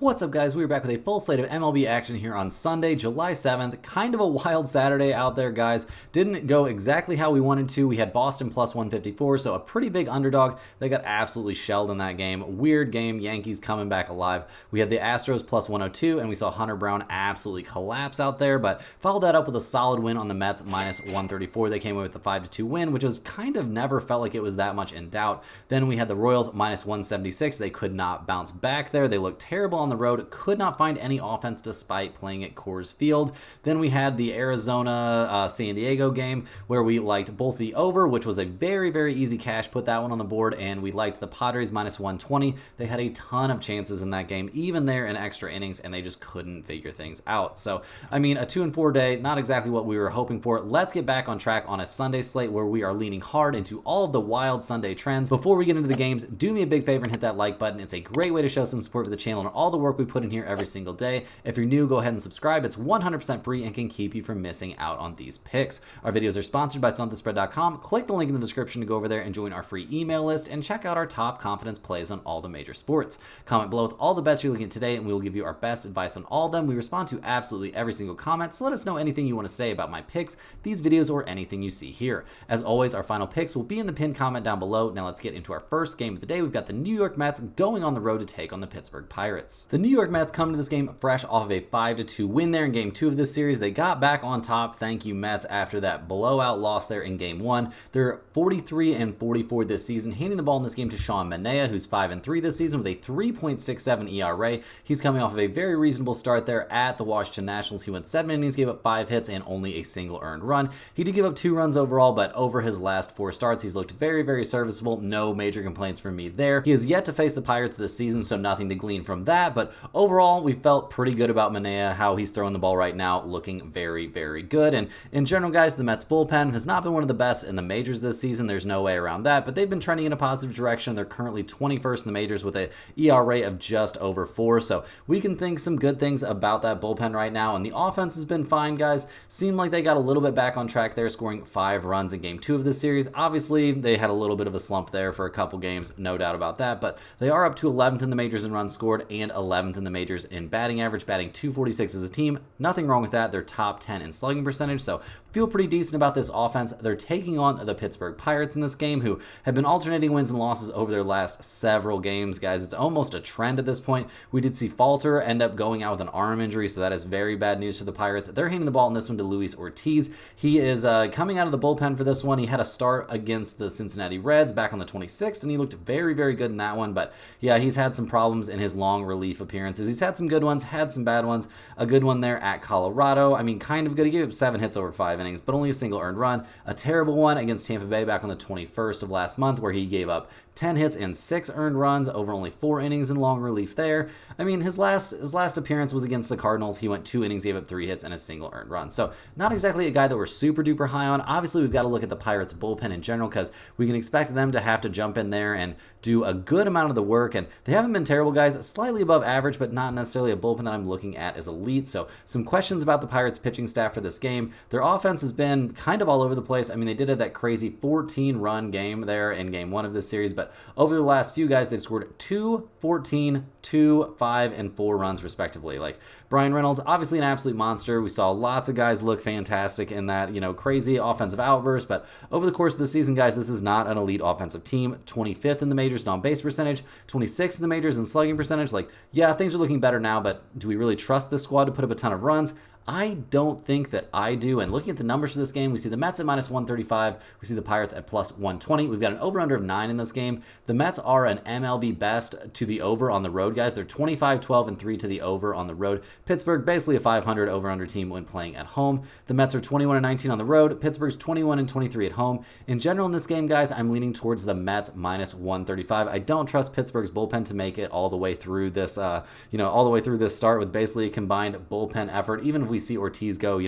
What's up, guys? We're back with a full slate of MLB action here on Sunday, July 7th. Kind of a wild Saturday out there, guys. Didn't go exactly how we wanted to. We had Boston plus 154, so a pretty big underdog. They got absolutely shelled in that game. Weird game. Yankees coming back alive. We had the Astros plus 102, and we saw Hunter Brown absolutely collapse out there, but followed that up with a solid win on the Mets minus 134. They came away with the 5-2 win, which was kind of never felt like it was that much in doubt. Then we had the Royals minus 176. They could not bounce back there. They looked terrible on the road, could not find any offense despite playing at Coors Field. Then we had the Arizona San Diego game where we liked both the over, which was a very, very easy cash, put that one on the board, and we liked the Padres minus 120. They had a ton of chances in that game, even there in extra innings, and they just couldn't figure things out. So, I mean, a 2-4 day, not exactly what we were hoping for. Let's get back on track on a Sunday slate where we are leaning hard into all of the wild Sunday trends. Before we get into the games, do me a big favor and hit that like button. It's a great way to show some support for the channel and all the work we put in here every single day. If you're new, go ahead and subscribe. It's 100% free and can keep you from missing out on these picks. Our videos are sponsored by StuntTheSpread.com. Click the link in the description to go over there and join our free email list and check out our top confidence plays on all the major sports. Comment below with all the bets you're looking at today and we will give you our best advice on all of them. We respond to absolutely every single comment, so let us know anything you want to say about my picks, these videos, or anything you see here. As always, our final picks will be in the pinned comment down below. Now let's get into our first game of the day. We've got the New York Mets going on the road to take on the Pittsburgh Pirates. The New York Mets come to this game fresh off of a 5-2 win there in game 2 of this series. They got back on top, thank you Mets, after that blowout loss there in game 1. They're 43-44 this season, handing the ball in this game to Sean Manaea, who's 5-3 this season with a 3.67 ERA. He's coming off of a very reasonable start there at the Washington Nationals. He went 7 innings, gave up 5 hits, and only a single earned run. He did give up 2 runs overall, but over his last 4 starts, he's looked very, very serviceable. No major complaints from me there. He has yet to face the Pirates this season, so nothing to glean from that, but overall, we felt pretty good about Manaea, how he's throwing the ball right now, looking very, very good. And in general, guys, the Mets bullpen has not been one of the best in the majors this season. There's no way around that, but they've been trending in a positive direction. They're currently 21st in the majors with a ERA of just over 4, so we can think some good things about that bullpen right now. And the offense has been fine, guys. Seemed like they got a little bit back on track there, scoring 5 runs in game 2 of this series. Obviously, they had a little bit of a slump there for a couple games, no doubt about that, but they are up to 11th in the majors in runs scored and 11th in the majors in batting average, batting .246 as a team. Nothing wrong with that. They're top 10 in slugging percentage, so feel pretty decent about this offense. They're taking on the Pittsburgh Pirates in this game, who have been alternating wins and losses over their last several games, guys. It's almost a trend at this point. We did see Falter end up going out with an arm injury, so that is very bad news for the Pirates. They're handing the ball in this one to Luis Ortiz. He is coming out of the bullpen for this one. He had a start against the Cincinnati Reds back on the 26th, and he looked very, very good in that one, but yeah, he's had some problems in his long relief appearances. He's had some good ones, had some bad ones. A good one there at Colorado. I mean, kind of good. He gave up 7 hits over 5 innings, but only a single earned run. A terrible one against Tampa Bay back on the 21st of last month, where he gave up 10 hits and 6 earned runs over only 4 innings in long relief there. I mean, his last appearance was against the Cardinals. He went 2 innings, gave up 3 hits and a single earned run. So not exactly a guy that we're super duper high on. Obviously, we've got to look at the Pirates bullpen in general, because we can expect them to have to jump in there and do a good amount of the work. And they haven't been terrible, guys. Slightly above average, but not necessarily a bullpen that I'm looking at as elite. So some questions about the Pirates pitching staff for this game. Their offense has been kind of all over the place. I mean, they did have that crazy 14-run game there in game 1 of this series, but over the last few, guys, they've scored 2, 14, 2, 5, and 4 runs respectively. Like Brian Reynolds, obviously an absolute monster. We saw lots of guys look fantastic in that, crazy offensive outburst, but over the course of the season, guys, this is not an elite offensive team. 25th in the majors on base percentage, 26th in the majors in slugging percentage. Like, yeah, things are looking better now, but do we really trust this squad to put up a ton of runs? I don't think that I do. And looking at the numbers for this game, we see the Mets at minus 135. We see the Pirates at plus 120. We've got an over-under of 9 in this game. The Mets are an MLB best to the over on the road, guys. They're 25, 12, and 3 to the over on the road. Pittsburgh, basically a 500 over-under team when playing at home. The Mets are 21 and 19 on the road. Pittsburgh's 21 and 23 at home. In general, in this game, guys, I'm leaning towards the Mets minus 135. I don't trust Pittsburgh's bullpen to make it all the way through this, all the way through this start with basically a combined bullpen effort. Even if we see Ortiz go,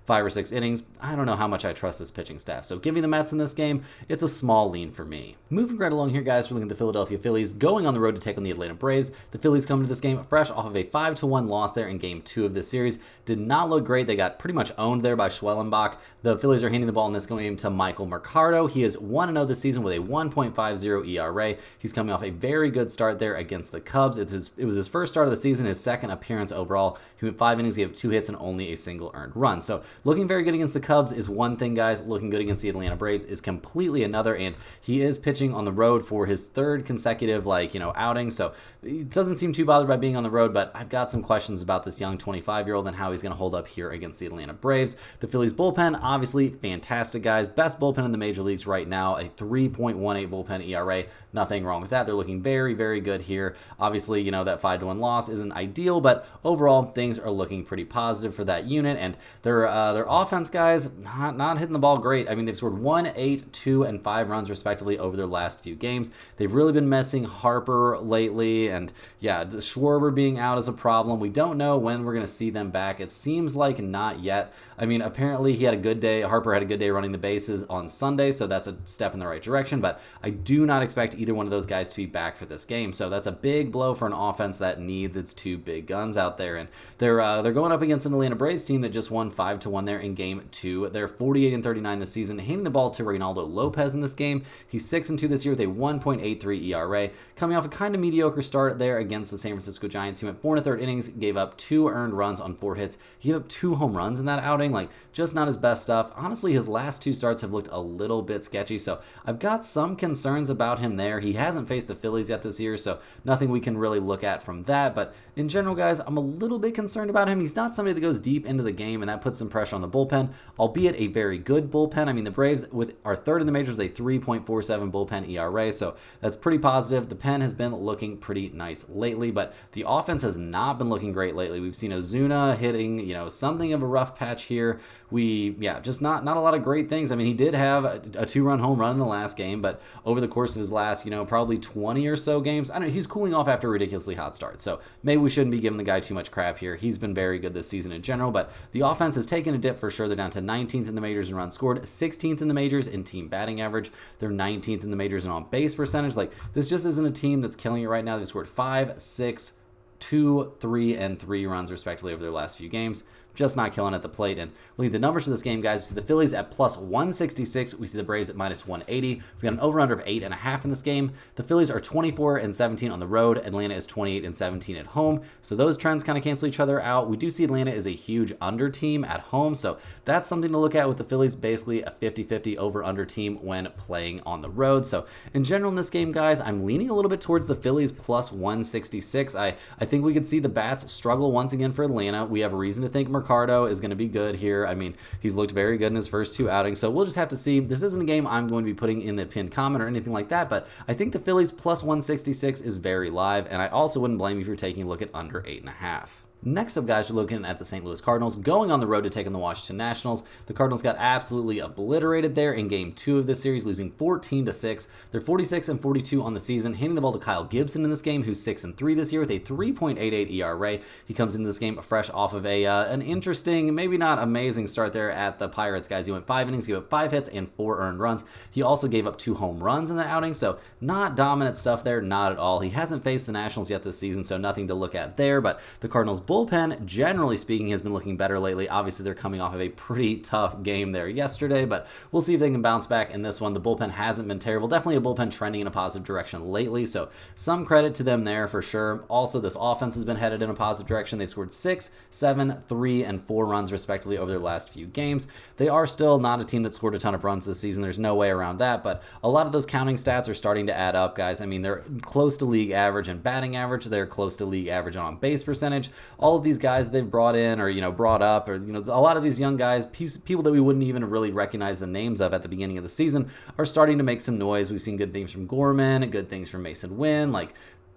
5 or 6 innings, I don't know how much I trust this pitching staff. So give me the Mets in this game. It's a small lean for me. Moving right along here, guys, we're looking at the Philadelphia Phillies going on the road to take on the Atlanta Braves. The Phillies come to this game fresh off of a 5-1 loss there in Game 2 of this series. Did not look great. They got pretty much owned there by Schwellenbach. The Phillies are handing the ball in this game to Michael Mercado. He is 1-0 this season with a 1.50 ERA. He's coming off a very good start there against the Cubs. It was his first start of the season, his second appearance overall. He went 5 innings, gave 2 hits, and only a single earned run. So looking very good against the Cubs is one thing, guys. Looking good against the Atlanta Braves is completely another, and he is pitching on the road for his third consecutive, outing. So he doesn't seem too bothered by being on the road, but I've got some questions about this young 25-year-old and how he's going to hold up here against the Atlanta Braves. The Phillies bullpen, obviously fantastic, guys. Best bullpen in the major leagues right now, a 3.18 bullpen ERA. Nothing wrong with that. They're looking very, very good here. Obviously, that 5-1 loss isn't ideal, but overall things are looking pretty positive for that unit. And their offense, guys, not hitting the ball great. I mean, they've scored 1, 8, 2, and 5 runs respectively over their last few games. They've really been missing Harper lately, and yeah, the Schwarber being out is a problem. We don't know when we're going to see them back. It seems like not yet. I mean, apparently he had a good day. Harper had a good day running the bases on Sunday, so that's a step in the right direction, but I do not expect either one of those guys to be back for this game. So that's a big blow for an offense that needs its 2 big guns out there. And they're going up against an Atlanta Braves team that just won 5-1 there in Game 2. They're 48-39 this season, handing the ball to Reynaldo Lopez in this game. He's 6-2 this year with a 1.83 ERA, coming off a kind of mediocre start there against the San Francisco Giants. He went 4 1/3 innings, gave up 2 earned runs on 4 hits. He gave up 2 home runs in that outing. Just not his best stuff. Honestly, his last 2 starts have looked a little bit sketchy, so I've got some concerns about him there. He hasn't faced the Phillies yet this year, so nothing we can really look at from that. But in general, guys, I'm a little bit concerned about him. He's not somebody that goes deep into the game, and that puts some pressure on the bullpen, albeit a very good bullpen. I mean, the Braves are third in the majors with a 3.47 bullpen ERA, so that's pretty positive. The pen has been looking pretty nice lately, but the offense has not been looking great lately. We've seen Ozuna hitting, something of a rough patch here. Just not a lot of great things. I mean, he did have a 2-run home run in the last game, but over the course of his last, probably 20 or so games, I don't know, he's cooling off after a ridiculously hot start. So maybe we shouldn't be giving the guy too much crap here. He's been very good this season in general, but the offense has taken a dip for sure. They're down to 19th in the majors in runs scored, 16th in the majors in team batting average. They're 19th in the majors in on base percentage. This just isn't a team that's killing it right now. They've scored 5, 6, 2, 3, and 3 runs respectively over their last few games. Just not killing at the plate. And looking at the numbers for this game, guys, we see the Phillies at plus 166. We see the Braves at minus 180. We've got an over-under of 8.5 in this game. The Phillies are 24-17 on the road. Atlanta is 28-17 at home. So those trends kind of cancel each other out. We do see Atlanta is a huge under team at home. So that's something to look at with the Phillies, basically a 50-50 over-under team when playing on the road. So in general in this game, guys, I'm leaning a little bit towards the Phillies plus 166. I think we could see the bats struggle once again for Atlanta. We have a reason to think Mercado is going to be good here. I mean, he's looked very good in his first 2 outings, so we'll just have to see. This isn't a game I'm going to be putting in the pinned comment or anything like that, but I think the Phillies plus 166 is very live, and I also wouldn't blame you if you're taking a look at under 8.5. Next up, guys, we're looking at the St. Louis Cardinals going on the road to take on the Washington Nationals. The Cardinals got absolutely obliterated there in Game 2 of this series, losing 14-6. They're 46-42 on the season, handing the ball to Kyle Gibson in this game, who's 6-3 this year with a 3.88 ERA. He comes into this game fresh off of an interesting, maybe not amazing start there at the Pirates, guys. He went 5 innings, gave up 5 hits, and 4 earned runs. He also gave up 2 home runs in that outing, so not dominant stuff there, not at all. He hasn't faced the Nationals yet this season, so nothing to look at there, but the Cardinals bullpen, generally speaking, has been looking better lately. Obviously, they're coming off of a pretty tough game there yesterday, but we'll see if they can bounce back in this one. The bullpen hasn't been terrible. Definitely a bullpen trending in a positive direction lately, so some credit to them there for sure. Also, this offense has been headed in a positive direction. They've scored 6, 7, 3, and 4 runs respectively over their last few games. They are still not a team that scored a ton of runs this season. There's no way around that, but a lot of those counting stats are starting to add up, guys. I mean, they're close to league average in batting average. They're close to league average on base percentage. All of these guys they've brought in or, brought up, or, a lot of these young guys, people that we wouldn't even really recognize the names of at the beginning of the season, are starting to make some noise. We've seen good things from Gorman, good things from Mason Wynn,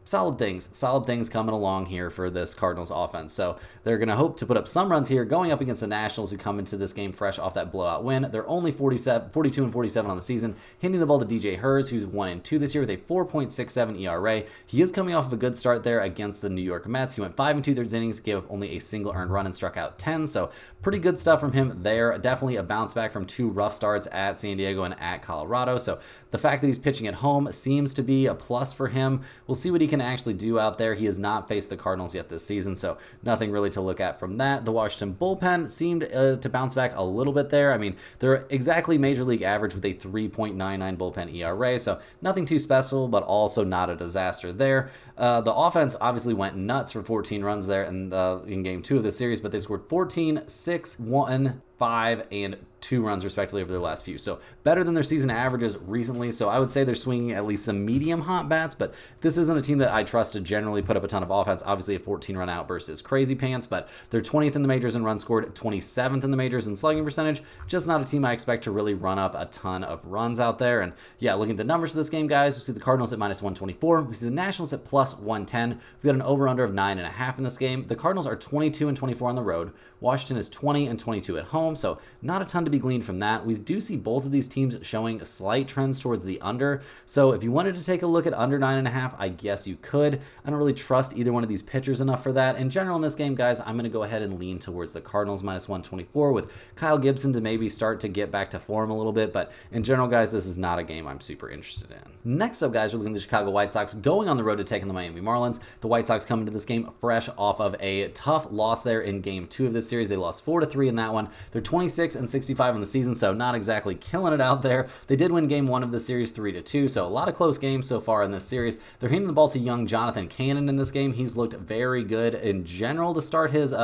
solid things coming along here for this Cardinals offense. So they're going to hope to put up some runs here going up against the Nationals, who come into this game fresh off that blowout win. They're only 42 and 47 on the season, hitting the ball to DJ Hurts, who's 1-2 this year with a 4.67 ERA. He is coming off of a good start there against the New York Mets. He went 5 2/3 innings, gave up only a single earned run and struck out 10. So pretty good stuff from him there. Definitely a bounce back from 2 rough starts at San Diego and at Colorado. So the fact that he's pitching at home seems to be a plus for him. We'll see what he can actually do out there. He has not faced the Cardinals yet this season, so nothing really to look at from that. The Washington bullpen seemed to bounce back a little bit there. I mean, they're exactly major league average with a 3.99 bullpen ERA, so nothing too special, but also not a disaster there. The offense obviously went nuts for 14 runs there in game 2 of the series, but they've scored 14, 6, 1, 5, and 2 runs respectively over their last few. So better than their season averages recently. So I would say they're swinging at least some medium hot bats, but this isn't a team that I trust to generally put up a ton of offense. Obviously a 14 run outburst is crazy pants, but they're 20th in the majors in runs scored, 27th in the majors in slugging percentage. Just not a team I expect to really run up a ton of runs out there. And yeah, looking at the numbers for this game, guys, we see the Cardinals at -124. We see the Nationals at +110. We've got an over-under of 9.5 in this game. The Cardinals are 22 and 24 on the road. Washington is 20 and 22 at home, so not a ton to be gleaned from that. We do see both of these teams showing slight trends towards the under, so if you wanted to take a look at under 9.5, I guess you could. I don't really trust either one of these pitchers enough for that. In general in this game, guys, I'm going to go ahead and lean towards the Cardinals -124 with Kyle Gibson to maybe start to get back to form a little bit, but in general, guys, this is not a game I'm super interested in. Next up, guys, we're looking at the Chicago White Sox going on the road to take on the Miami Marlins. The White Sox come into this game fresh off of a tough loss there in game 2 of this series. They lost 4-3 in that one. They're 26 and 65 in the season, so not exactly killing it out there. They did win game 1 of the series 3-2, so a lot of close games so far in this series. They're handing the ball to young Jonathan Cannon in this game. He's looked very good in general to start his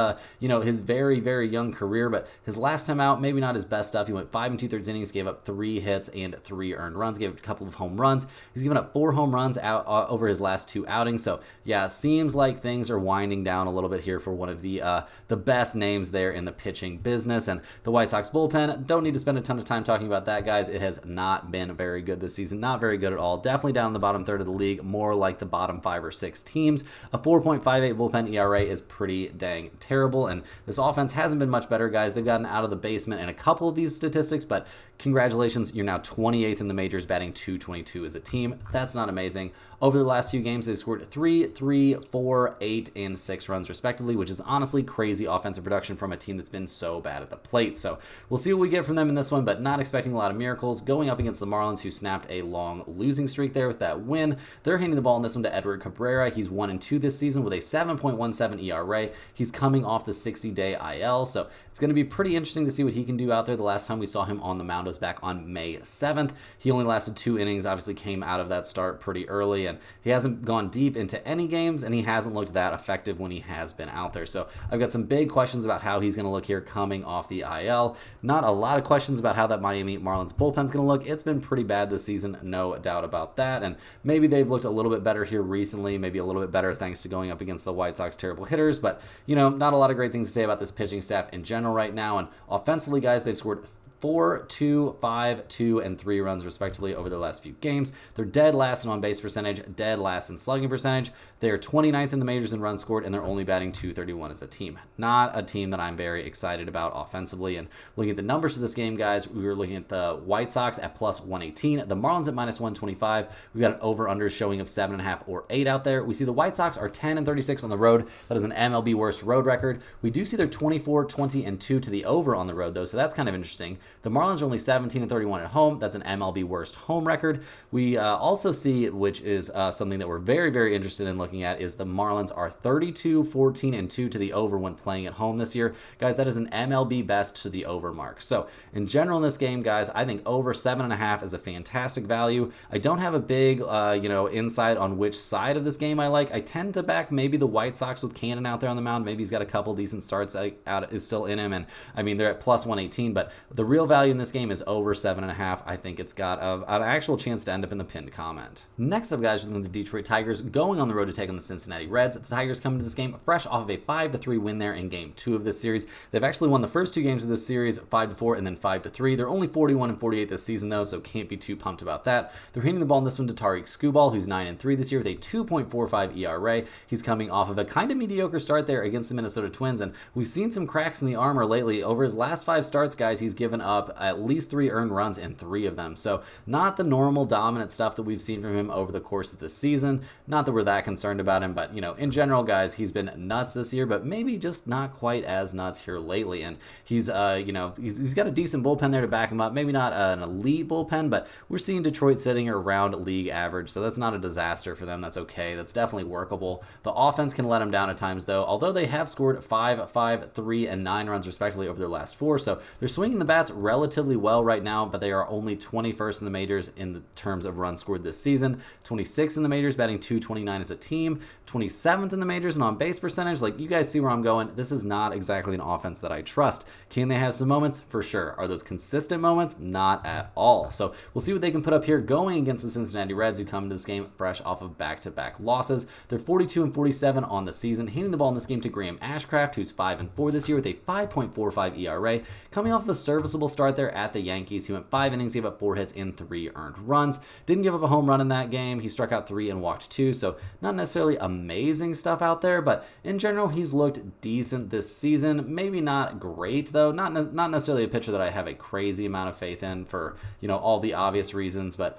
his very, very young career, but his last time out, maybe not his best stuff. He went 5 2/3 innings, gave up 3 hits and 3 earned runs, gave up a couple of home runs. He's given up 4 home runs out over his last 2 outings, so yeah, seems like things are winding down a little bit here for one of the best names there in the pitching business. And the White Sox bullpen, don't need to spend a ton of time talking about that, guys. It has not been very good this season, not very good at all. Definitely down in the bottom third of the league, more like the bottom 5 or 6 teams. A 4.58 bullpen ERA is pretty dang terrible, and this offense hasn't been much better, guys. They've gotten out of the basement in a couple of these statistics, but congratulations, you're now 28th in the majors, batting .222 as a team. That's not amazing. Over the last few games, they've scored 3, 3, 4, 8, and 6 runs respectively, which is honestly crazy offensive production from a team that's been so bad at the plate. So we'll see what we get from them in this one, but not expecting a lot of miracles. Going up against the Marlins, who snapped a long losing streak there with that win. They're handing the ball in this one to Edward Cabrera. He's 1-2 this season with a 7.17 ERA. He's coming off the 60-day IL, so it's going to be pretty interesting to see what he can do out there. The last time we saw him on the mound was back on May 7th. He only lasted 2 innings, obviously came out of that start pretty early, and he hasn't gone deep into any games, and he hasn't looked that effective when he has been out there. So I've got some big questions about how he's going to look here coming off the IL. Not a lot of questions about how that Miami Marlins bullpen's going to look. It's been pretty bad this season, no doubt about that, and maybe they've looked a little bit better here recently, maybe a little bit better thanks to going up against the White Sox terrible hitters, but, not a lot of great things to say about this pitching staff in general right now. And offensively, guys, they've scored 4, 2, 5, 2, and 3 runs respectively over their last few games. They're dead last in on-base percentage, dead last in slugging percentage. They're 29th in the majors in runs scored, and they're only batting .231 as a team. Not a team that I'm very excited about offensively. And looking at the numbers for this game, guys, we were looking at the White Sox at +118, the Marlins at -125. We've got an over-under showing of 7.5 or 8 out there. We see the White Sox are 10 and 36 on the road. That is an MLB worst road record. We do see they're 24, 20, and 2 to the over on the road, though, so that's kind of interesting. The Marlins are only 17 and 31 at home. That's an MLB worst home record. We also see, which is something that we're very, very interested in looking at, is the Marlins are 32, 14, and 2 to the over when playing at home this year. Guys, that is an MLB best to the over mark. So in general in this game, guys, I think over 7.5 is a fantastic value. I don't have a big, insight on which side of this game I like. I tend to back maybe the White Sox with Cannon out there on the mound. Maybe he's got a couple decent starts out is still in him, and I mean they're at +118. But the real value in this game is over 7.5. I think it's got an actual chance to end up in the pinned comment. Next up, guys, we're looking at the Detroit Tigers going on the road to take on the Cincinnati Reds. The Tigers come into this game fresh off of a 5-3 win there in Game 2 of this series. They've actually won the first 2 games of this series 5-4 and then 5-3. They're only 41-48 this season, though, so can't be too pumped about that. They're hitting the ball in this one to Tariq Skubal, who's 9-3 this year with a 2.45 ERA. He's coming off of a kind of mediocre start there against the Minnesota Twins, and we've seen some cracks in the armor lately. Over his last 5 starts, guys, he's given up at least 3 earned runs in 3 of them. So not the normal dominant stuff that we've seen from him over the course of the season. Not that we're that concerned about him, but, in general, guys, he's been nuts this year, but maybe just not quite as nuts here lately. And he's got a decent bullpen there to back him up. Maybe not an elite bullpen, but we're seeing Detroit sitting around league average, so that's not a disaster for them. That's okay. That's definitely workable. The offense can let them down at times, though, although they have scored 5, 5, 3, and 9 runs respectively over their last 4, so they're swinging the bats relatively well right now, but they are only 21st in the majors in the terms of runs scored this season, 26th in the majors, batting .229 as a team, 27th in the majors, and on base percentage. Like, you guys see where I'm going. This is not exactly an offense that I trust. Can they have some moments? For sure. Are those consistent moments? Not at all. So we'll see what they can put up here going against the Cincinnati Reds, who come into this game fresh off of back-to-back losses. They're 42-47 on the season, handing the ball in this game to Graham Ashcraft, who's 5-4 this year with a 5.45 ERA, coming off of a serviceable start there at the Yankees. He went 5 innings, gave up 4 hits and 3 earned runs. Didn't give up a home run in that game. He struck out 3 and walked 2, so not necessarily amazing stuff out there, but in general, he's looked decent this season. Maybe not great, though. Not necessarily a pitcher that I have a crazy amount of faith in for, all the obvious reasons, but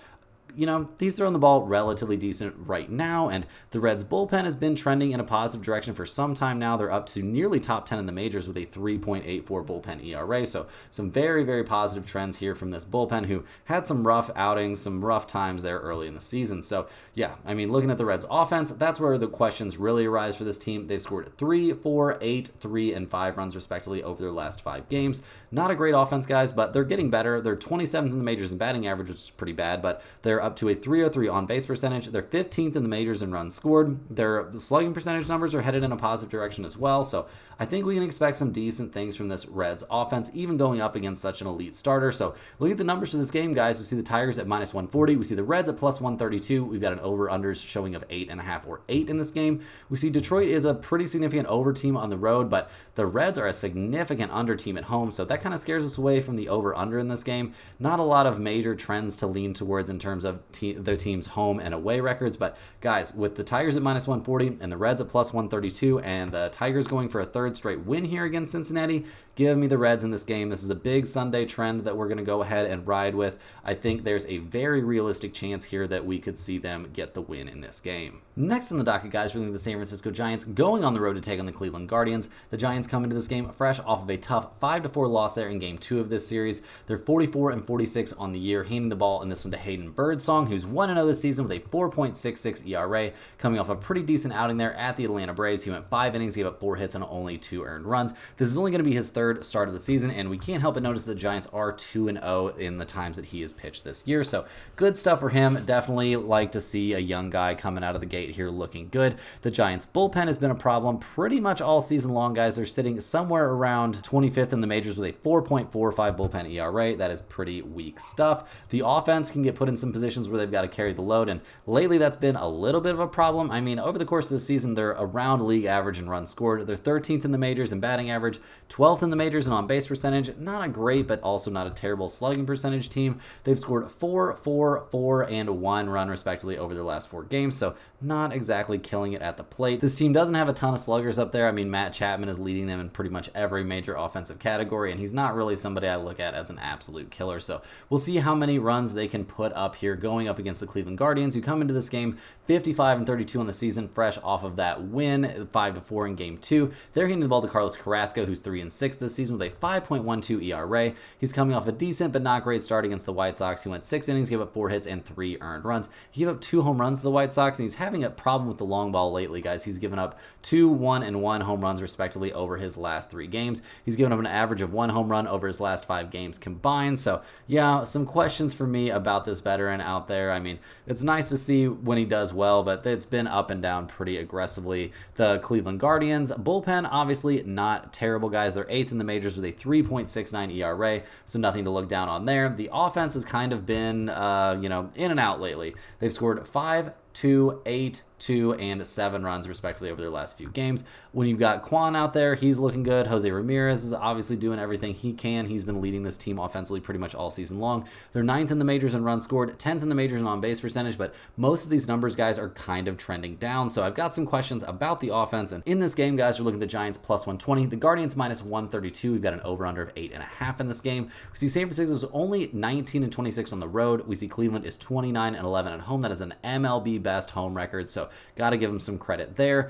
he's throwing the ball relatively decent right now, and the Reds' bullpen has been trending in a positive direction for some time now. They're up to nearly top 10 in the majors with a 3.84 bullpen ERA, so some very, very positive trends here from this bullpen, who had some rough outings, some rough times there early in the season. So, yeah, looking at the Reds' offense, that's where the questions really arise for this team. They've scored 3, 4, 8, 3, and 5 runs respectively over their last 5 games. Not a great offense, guys, but they're getting better. They're 27th in the majors in batting average, which is pretty bad, but they're up to a 303 on base percentage. They're 15th in the majors in runs scored. Their slugging percentage numbers are headed in a positive direction as well. So I think we can expect some decent things from this Reds offense, even going up against such an elite starter. So look at the numbers for this game, guys. We see the Tigers at -140. We see the Reds at +132. We've got an over-unders showing of 8.5 or 8 in this game. We see Detroit is a pretty significant over team on the road, but the Reds are a significant under team at home. So that kind of scares us away from the over-under in this game. Not a lot of major trends to lean towards in terms of their team's home and away records. But guys, with the Tigers at -140 and the Reds at +132 and the Tigers going for a third straight win here against Cincinnati, give me the Reds in this game. This is a big Sunday trend that we're going to go ahead and ride with. I think there's a very realistic chance here that we could see them get the win in this game. Next on the docket, guys, we're looking at the San Francisco Giants going on the road to take on the Cleveland Guardians. The Giants come into this game fresh off of a tough 5-4 loss there in Game 2 of this series. They're 44-46 on the year, handing the ball in this one to Hayden Birdsong, who's 1-0 this season with a 4.66 ERA, coming off a pretty decent outing there at the Atlanta Braves. He went 5 innings, gave up 4 hits and only 2 earned runs. This is only going to be his third start of the season, and we can't help but notice the Giants are 2-0 in the times that he has pitched this year. So good stuff for him. Definitely like to see a young guy coming out of the gate here looking good. The Giants bullpen has been a problem pretty much all season long, guys. They're sitting somewhere around 25th in the majors with a 4.45 bullpen ERA. That is pretty weak stuff. The offense can get put in some positions where they've got to carry the load, and lately that's been a little bit of a problem. Over the course of the season, they're around league average in runs scored. They're 13th in the majors in batting average, 12th in the majors in on base percentage. Not a great, but also not a terrible slugging percentage team. They've scored 4, 4, 4, and 1 run respectively over their last 4 games, so not exactly killing it at the plate. This team doesn't have a ton of sluggers up there. Matt Chapman is leading them in pretty much every major offensive category, and he's not really somebody I look at as an absolute killer. So we'll see how many runs they can put up here going up against the Cleveland Guardians, who come into this game 55-32 on the season, fresh off of that win 5-4 in Game 2. They're handing the ball to Carlos Carrasco, who's 3-6 this season with a 5.12 ERA. He's coming off a decent but not great start against the White Sox. He went 6 innings, gave up 4 hits and 3 earned runs. He gave up 2 home runs to the White Sox, and he's having a problem with the long ball lately, guys. He's given up 2, 1, and 1 home runs respectively over his last 3 games. He's given up an average of 1 home run over his last 5 games combined. So yeah, some questions for me about this veteran. out there. I mean, it's nice to see when he does well, but it's been up and down pretty aggressively. The Cleveland Guardians bullpen, obviously not terrible, guys. They're 8th in the majors with a 3.69 ERA, so nothing to look down on there. The offense has kind of been, in and out lately. They've scored 5, 2, 8, 2, and 7 runs respectively over their last few games. When you've got Quan out there, he's looking good. Jose Ramirez is obviously doing everything he can. He's been leading this team offensively pretty much all season long. They're 9th in the majors in runs scored, 10th in the majors in on-base percentage, but most of these numbers, guys, are kind of trending down. So I've got some questions about the offense. And in this game, guys, we're looking at the Giants plus 120, the Guardians minus 132. We've got an over-under of 8.5 in this game. We see San Francisco's only 19 and 26 on the road. We see Cleveland is 29 and 11 at home. That is an MLB best home record, so got to give them some credit there.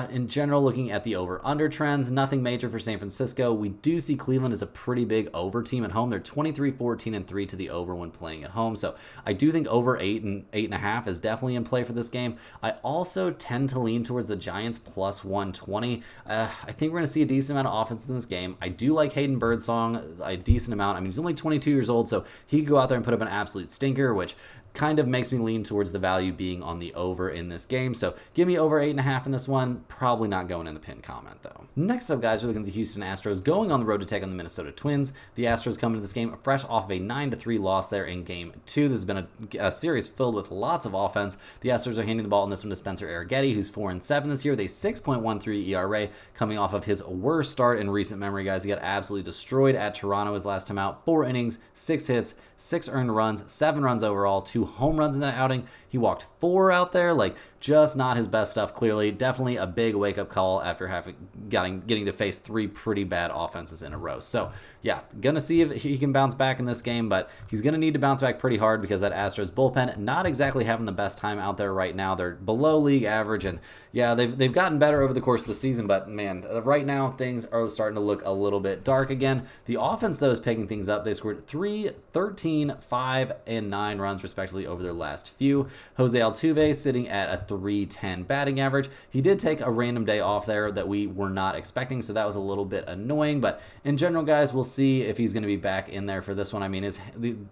In general, looking at the over-under trends, nothing major for San Francisco. We do see Cleveland is a pretty big over team at home. They're 23, 14, and 3 to the over when playing at home, so I do think over 8 and 8.5 is definitely in play for this game. I also tend to lean towards the Giants plus 120. I think we're going to see a decent amount of offense in this game. I do like Hayden Birdsong a decent amount. I mean, he's only 22 years old, so he could go out there and put up an absolute stinker, which kind of makes me lean towards the value being on the over in this game. So give me over 8.5 in this one. Probably not going in the pinned comment, though. Next up, guys, we're looking at the Houston Astros going on the road to take on the Minnesota Twins. The Astros come into this game fresh off of a 9-3 loss there in Game 2. This has been a series filled with lots of offense. The Astros are handing the ball in this one to Spencer Arrighetti, who's 4-7 this year with a 6.13 ERA, coming off of his worst start in recent memory, guys. He got absolutely destroyed at Toronto his last time out. 4 innings, 6 hits, 6 earned runs, 7 runs overall, 2 home runs in that outing. He walked 4 out there, just not his best stuff, clearly. Definitely a big wake-up call after getting to face 3 pretty bad offenses in a row. So, yeah, gonna see if he can bounce back in this game, but he's gonna need to bounce back pretty hard because that Astros bullpen not exactly having the best time out there right now. They're below league average, and yeah, they've gotten better over the course of the season, but man, right now things are starting to look a little bit dark again. The offense, though, is picking things up. They scored 3, 13, 5, and 9 runs respectively over their last few. Jose Altuve sitting at a 310 batting average. He did take a random day off there that we were not expecting, so that was a little bit annoying, but in general, guys, we'll see if he's going to be back in there for this one. I mean,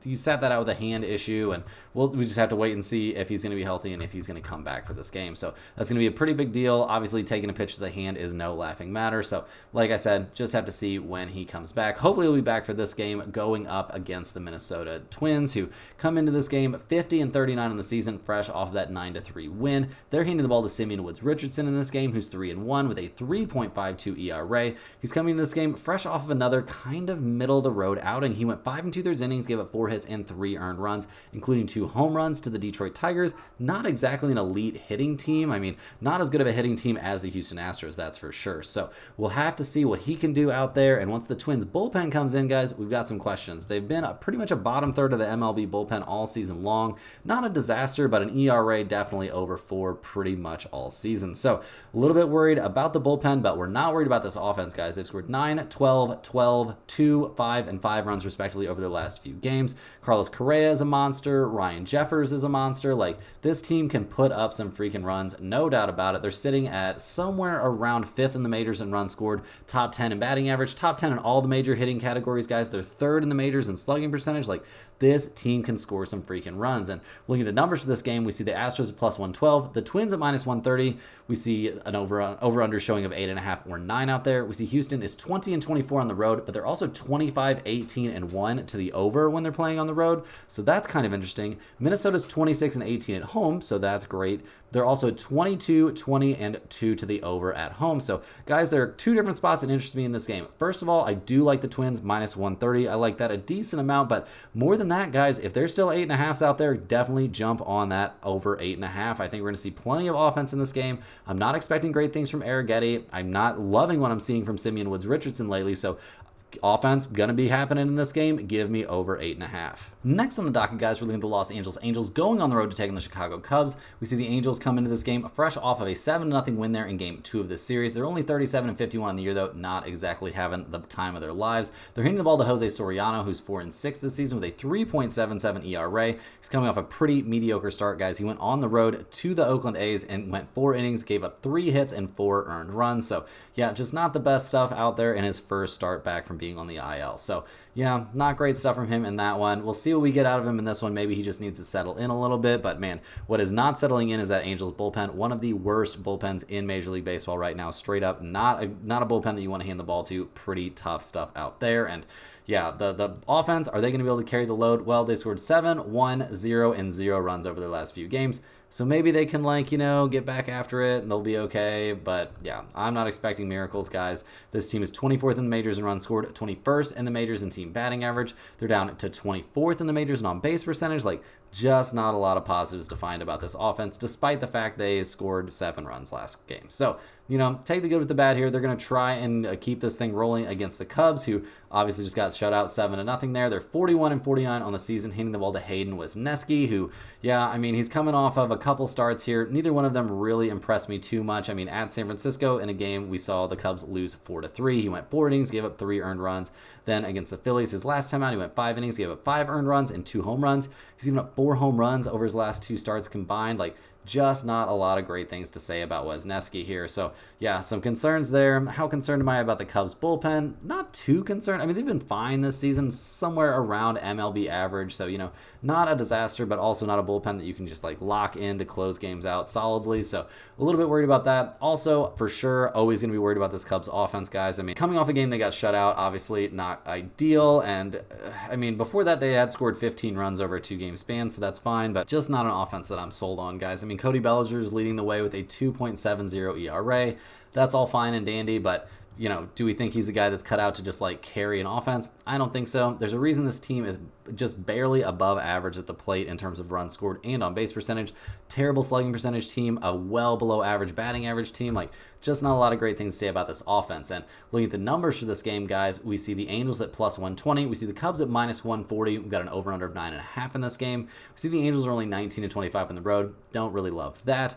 he sat that out with a hand issue, and we just have to wait and see if he's going to be healthy and if he's going to come back for this game. So that's going to be a pretty big deal. Obviously, taking a pitch to the hand is no laughing matter. So like I said, just have to see when he comes back. Hopefully he'll be back for this game going up against the Minnesota Twins, who come into this game 50 and 39 in the season, fresh off of that 9-3 win. They're handing the ball to Simeon Woods-Richardson in this game, who's 3-1 with a 3.52 ERA. He's coming into this game fresh off of another kind of middle-of-the-road outing. He went 5 2/3 innings, gave up 4 hits and 3 earned runs, including 2 home runs to the Detroit Tigers. Not exactly an elite hitting team. I mean, not as good of a hitting team as the Houston Astros, that's for sure. So we'll have to see what he can do out there. And once the Twins bullpen comes in, guys, we've got some questions. They've been pretty much a bottom third of the MLB bullpen all season long. Not a disaster, but an ERA definitely over 4 pretty much all season. So a little bit worried about the bullpen, but we're not worried about this offense, guys. They've scored 9, 12, 12, 2, 5, and 5 runs respectively over their last few games. Carlos Correa is a monster. Ryan Jeffers is a monster. This team can put up some freaking runs, no doubt about it. They're sitting at somewhere around 5th in the majors in runs scored, top 10 in batting average, top 10 in all the major hitting categories, guys. They're 3rd in the majors in slugging percentage. This team can score some freaking runs. And looking at the numbers for this game, we see the Astros at plus 112, the Twins at minus 130. We see an over-under showing of 8.5 or 9 out there. We see Houston is 20 and 24 on the road, but they're also 25, 18, and 1 to the over when they're playing on the road. So that's kind of interesting. Minnesota's 26 and 18 at home, so that's great. They're also 22, 20, and 2 to the over at home. So, guys, there are 2 different spots that interest me in this game. First of all, I do like the Twins minus 130. I like that a decent amount, but more than that, guys, if there's still 8.5s out there, definitely jump on that over 8.5. I think we're going to see plenty of offense in this game. I'm not expecting great things from Arrighetti. I'm not loving what I'm seeing from Simeon Woods-Richardson lately, so offense gonna be happening in this game. Give me over 8.5. Next on the docket, guys, we're looking at the Los Angeles Angels going on the road to take on the Chicago Cubs. We see the Angels come into this game fresh off of a 7-0 win there in Game 2 of this series. They're only 37 and 51 in the year, though, not exactly having the time of their lives. They're hitting the ball to Jose Soriano, who's 4-6 this season with a 3.77 ERA. He's coming off a pretty mediocre start, guys. He went on the road to the Oakland A's and went 4 innings, gave up 3 hits and 4 earned runs. So, yeah, just not the best stuff out there in his first start back from being on the IL. So yeah, not great stuff from him in that one. We'll see what we get out of him in this one. Maybe he just needs to settle in a little bit. But man, what is not settling in is that Angels bullpen. One of the worst bullpens in Major League Baseball right now. Straight up, not a bullpen that you want to hand the ball to. Pretty tough stuff out there. And yeah, the offense, are they going to be able to carry the load? Well, they scored 7, 1, 0, and 0 runs over their last few games. So maybe they can, like, get back after it and they'll be okay. But yeah, I'm not expecting miracles, guys. This team is 24th in the majors in runs scored, 21st in the majors in team batting average. They're down to 24th in the majors in on-base percentage. Like, just not a lot of positives to find about this offense, despite the fact they scored 7 runs last game. So, take the good with the bad here. They're going to try and keep this thing rolling against the Cubs, who obviously just got shut out 7-0 there. They're 41-49 on the season, handing the ball to Hayden Wesneski, who, he's coming off of a couple starts here. Neither one of them really impressed me too much. At San Francisco, in a game, we saw the Cubs lose 4-3. He went 4 innings, gave up 3 earned runs. Then against the Phillies, his last time out, he went 5 innings, gave up 5 earned runs and 2 home runs. He's given up 4 home runs over his last 2 starts combined. Just not a lot of great things to say about Wesneski here. So, yeah, some concerns there. How concerned am I about the Cubs bullpen? Not too concerned. They've been fine this season, somewhere around MLB average. So, not a disaster, but also not a bullpen that you can just, lock in to close games out solidly. So, a little bit worried about that. Also, for sure, always going to be worried about this Cubs offense, guys. Coming off a game they got shut out, obviously not ideal. And, before that, they had scored 15 runs over a 2-game span, so that's fine. But just not an offense that I'm sold on, guys. Cody Bellinger is leading the way with a 2.70 ERA. That's all fine and dandy, but do we think he's a guy that's cut out to just carry an offense? I don't think so. There's a reason this team is just barely above average at the plate in terms of runs scored and on base percentage. Terrible slugging percentage team, a well below average batting average team. Just not a lot of great things to say about this offense. And looking at the numbers for this game, guys, we see the Angels at plus 120. We see the Cubs at minus 140. We've got an over-under of 9.5 in this game. We see the Angels are only 19-25 on the road. Don't really love that.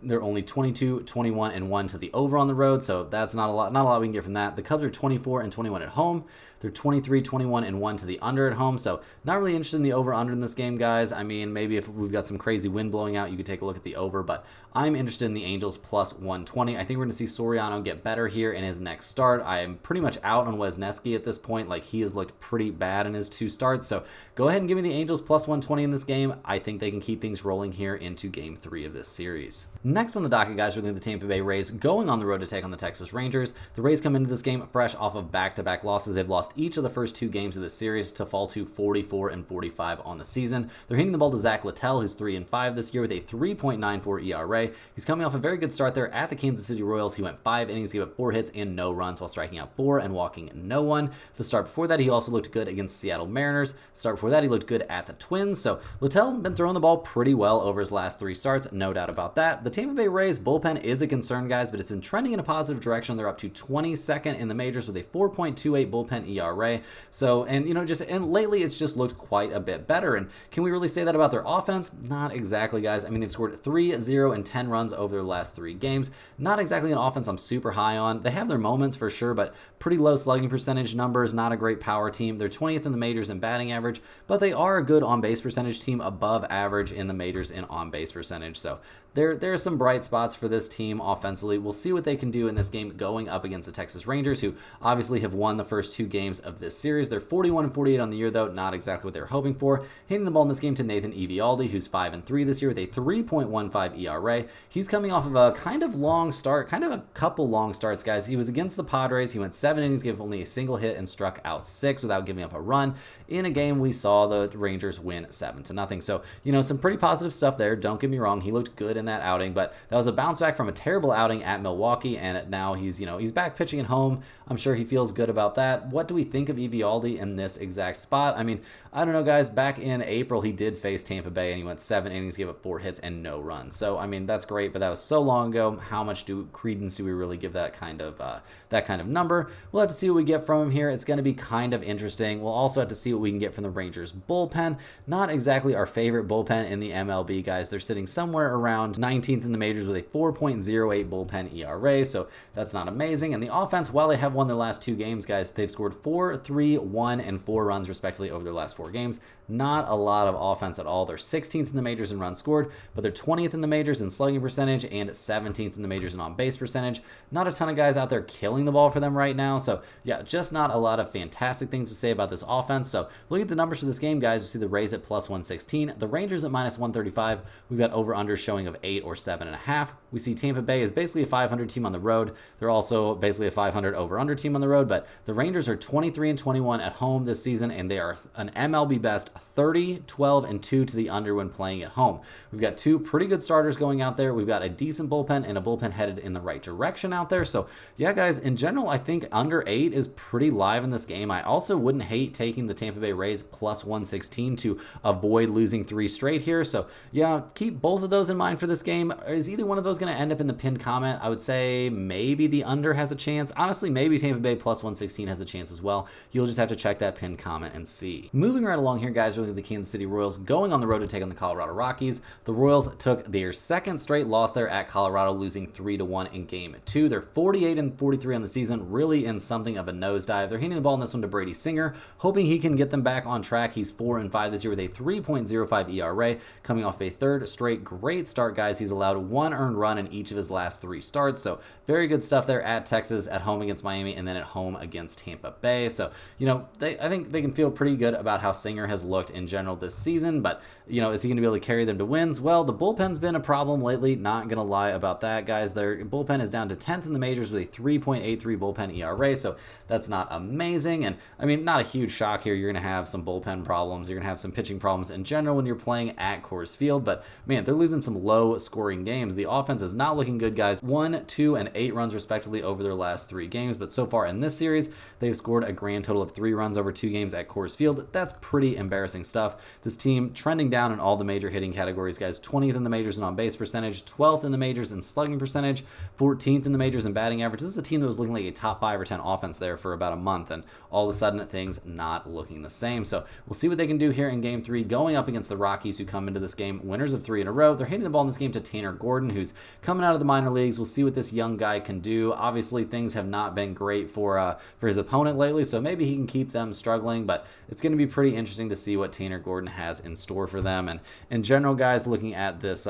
They're only 22, 21, and 1 to the over on the road, so that's not a lot we can get from that. The Cubs are 24-21 at home. They're 23, 21, and 1 to the under at home. So not really interested in the over-under in this game, guys. Maybe if we've got some crazy wind blowing out, you could take a look at the over. But I'm interested in the Angels plus 120. I think we're going to see Soriano get better here in his next start. I am pretty much out on Wesneski at this point. He has looked pretty bad in his 2 starts. So go ahead and give me the Angels plus 120 in this game. I think they can keep things rolling here into Game 3 of this series. Next on the docket, guys, we're looking at the Tampa Bay Rays going on the road to take on the Texas Rangers. The Rays come into this game fresh off of back-to-back losses. They've lost each of the first 2 games of the series to fall to 44-45 on the season. They're handing the ball to Zach Littell, who's 3-5 this year with a 3.94 ERA. He's coming off a very good start there at the Kansas City Royals. He went 5 innings, gave up 4 hits and no runs while striking out 4 and walking no one. The start before that, he also looked good against the Seattle Mariners. Start before that, he looked good at the Twins. So Littell been throwing the ball pretty well over his last 3 starts, no doubt about that. The Tampa Bay Rays bullpen is a concern, guys, but it's been trending in a positive direction. They're up to 22nd in the majors with a 4.28 bullpen ERA. So, and lately it's just looked quite a bit better. And can we really say that about their offense? Not exactly, guys. They've scored 3, 0, and 10 runs over their last 3 games. Not exactly an offense I'm super high on. They have their moments for sure, but pretty low slugging percentage numbers, not a great power team. They're 20th in the majors in batting average, but they are a good on-base percentage team, above average in the majors in on-base percentage. So there are some bright spots for this team offensively. We'll see what they can do in this game going up against the Texas Rangers, who obviously have won the first 2 games of this series. They're 41-48 on the year, though, not exactly what they were hoping for. Hitting the ball in this game to Nathan Eovaldi, who's 5-3 this year with a 3.15 ERA. He's coming off of a kind of a couple long starts, guys. He was against the Padres. He went 7 innings, gave only a single hit, and struck out 6 without giving up a run. In a game, we saw the Rangers win 7-0. So, some pretty positive stuff there. Don't get me wrong. He looked good in that outing, but that was a bounce back from a terrible outing at Milwaukee, and now he's back pitching at home. I'm sure he feels good about that. What do we think of Eovaldi in this exact spot? I don't know, guys. Back in April, he did face Tampa Bay, and he went 7 innings, gave up 4 hits, and no runs. So, that's great, but that was so long ago. How much credence do we really give that kind of number? We'll have to see what we get from him here. It's going to be kind of interesting. We'll also have to see what we can get from the Rangers bullpen. Not exactly our favorite bullpen in the MLB, guys. They're sitting somewhere around around 19th in the majors with a 4.08 bullpen ERA, so that's not amazing. And the offense, while they have won their last 2 games, guys, they've scored 4, 3, 1, and 4 runs respectively over their last 4 games. Not a lot of offense at all. They're 16th in the majors in runs scored, but they're 20th in the majors in slugging percentage and 17th in the majors in on-base percentage. Not a ton of guys out there killing the ball for them right now, so yeah, just not a lot of fantastic things to say about this offense. So look at the numbers for this game, guys. You see the Rays at plus 116, the Rangers at minus 135. We've got over-under showing of 8 or 7.5. We see Tampa Bay is basically a 500 team on the road. They're also basically a 500 over-under team on the road, but the Rangers are 23-21 at home this season, and they are an MLB best 30, 12, and 2 to the under when playing at home. We've got 2 pretty good starters going out there. We've got a decent bullpen and a bullpen headed in the right direction out there. So yeah, guys, in general, I think under 8 is pretty live in this game. I also wouldn't hate taking the Tampa Bay Rays plus 116 to avoid losing 3 straight here. So yeah, keep both of those in mind for this game. Is either one of those going to end up in the pinned comment? I would say maybe the under has a chance. Honestly, maybe Tampa Bay plus 116 has a chance as well. You'll just have to check that pinned comment and see. Moving right along here, guys, really the Kansas City Royals going on the road to take on the Colorado Rockies. The Royals took their second straight loss there at Colorado, losing 3-1 in game 2. They're 48-43 on the season, really in something of a nosedive. They're handing the ball in this one to Brady Singer, hoping he can get them back on track. He's 4-5 this year with a 3.05 ERA, coming off a third straight great start, guys. He's allowed 1 earned run in each of his last 3 starts, so very good stuff there at Texas, at home against Miami, and then at home against Tampa Bay. So, you know, I think they can feel pretty good about how Singer has looked in general this season, but, you know, is he going to be able to carry them to wins? Well, the bullpen's been a problem lately, not going to lie about that, guys. Their bullpen is down to 10th in the majors with a 3.83 bullpen ERA, so that's not amazing. And, I mean, not a huge shock here. You're going to have some bullpen problems. You're going to have some pitching problems in general when you're playing at Coors Field, but, man, they're losing some low-scoring games. The offense is not looking good, guys. 1, 2, and 8 runs respectively over their last 3 games, but so far in this series, they've scored a grand total of 3 runs over 2 games at Coors Field. That's pretty embarrassing stuff. This team trending down in all the major hitting categories, guys. 20th in the majors in on-base percentage, 12th in the majors in slugging percentage, 14th in the majors in batting average. This is a team that was looking like a top 5 or 10 offense there for about a month, and all of a sudden things not looking the same. So we'll see what they can do here in game 3, going up against the Rockies, who come into this game winners of 3 in a row. They're hitting the ball in this game to Tanner Gordon, who's coming out of the minor leagues. We'll see what this young guy can do. Obviously, things have not been great for his opponent lately, so maybe he can keep them struggling, but it's going to be pretty interesting to see what Tanner Gordon has in store for them. And in general, guys, looking at this,